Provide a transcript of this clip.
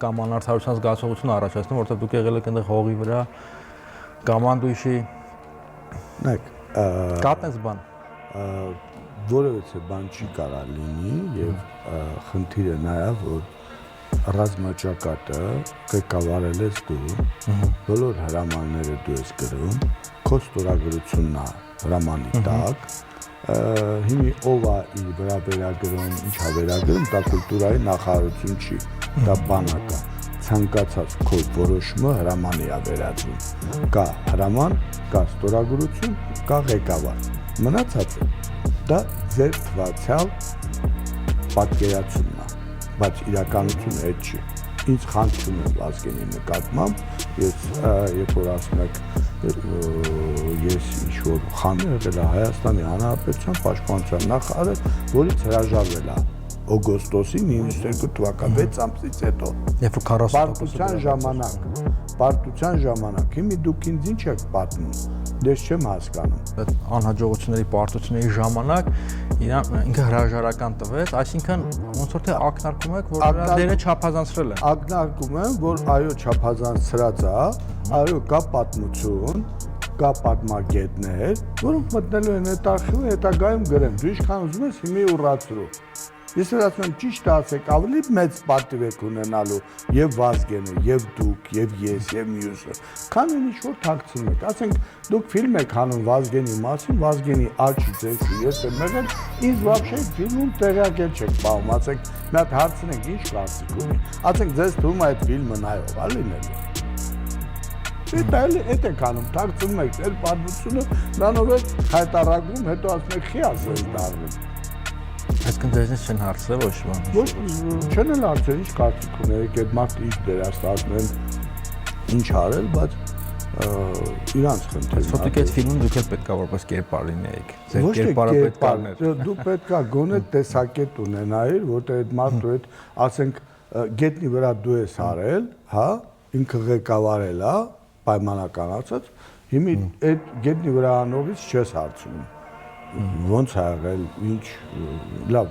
կամ անարդարության զգացողություն առաջացնում, որովհետև դուք եղել եք այնտեղ հողի վրա, կամանդույշի կա տես բան։ Որևէ բան չի կարա լինի եւ խնդիրը նա է, որ ռազմաճակատը ղեկավարել ես դու, բոլոր հրամանները դու ես գրում, քո ստորագրությունն է հրամանի տակ, հիմի ով է իր վրա վերագրում, ինչ է վերագրում, դա կուլտուրայի նախարարություն չի, դա բանակ է, ցանկացած քո որոշումը հրամանի է վերածվում, կա հրաման, կա ստորագրություն, կա ղեկավար, մնացածը դա ձեր թվացյալ պատկերացումն է, բայց իրականությունը այդ չի, ինձ խանգարում է Վազգենի նկատմամբ, ես երբ որ ասում եք ես ինչ-որ խան եղել է Հայաստանի Հանրապետության պաշտպանության նախարար, որից հրաժարվել է օգոստոսի 92 թվականի 6 ամսից հետո, պարտության ժամանակ, հիմի դուք ինձ ինչ եք պատմում, դες չեմ հասկանում։ Այդ անհաջողությունների պարտությունների ժամանակ ինքը հրաժարական տվեց, այսինքն ոնց որ թե ակնարկում եք, որ նրա դերը չափազանցրել են։ Ակնարկում եմ, որ այո չափազանցրած է, այո կա պատմություն, կա պատմագետներ, որոնք մտնելու են այդ արխիվը, հետագայում գրեն, դու ինչքան ուզում ես հիմի ուռացրու։ Ես ասում եմ ճիշտ ասեք, ավելի մեծ պատիվ եք ունենալու եւ Վազգենը, եւ դուք, եւ ես, եւ մյուսը, քան ինչ-որ թաքցնում եք։ Ասենք դուք ֆիլմ եք անում Վազգենի մասին, Վազգենի աչի ձեզի, ես եմ եղել, ինձ вообще ֆիլմում տեղյակ չեք պահում, ասենք մի հատ հարցնենք, ինչ կարծիք ունի։ Ասենք ձեզ թվում է այդ ֆիլմը նայող է լինելու։ Այդ եք անում, թաքցնում եք այդ պատմությունը, նրանով եք հայտարարում, հետո ասում եք խի ասես դառնում։ Այսինքն ձեզնից չեն հարցրել ոչ բան։ Ոչ, չեն էլ հարցրել, ինչ կարծիք ունեք, այդ մարդը ինչ դերասան են, ինչ արել, բայց իրանց խնդիրն է։ Դուք այդ ֆիլմում դուք էլ պետք է որպես կերպար լինեիք։ Ձեր կերպարը պետք է լիներ։ Դու պետք է գոնե տեսակետ ունենայիր, որտեղ այդ մարդու հետ, ասենք, գետնի վրա դու ես արել, հա, ինքը ղեկավարել է, պայմանականացած, հիմի այդ գետնի վրա անողից չես հարցնում։ Ոնց ա եղել, ինչ, լավ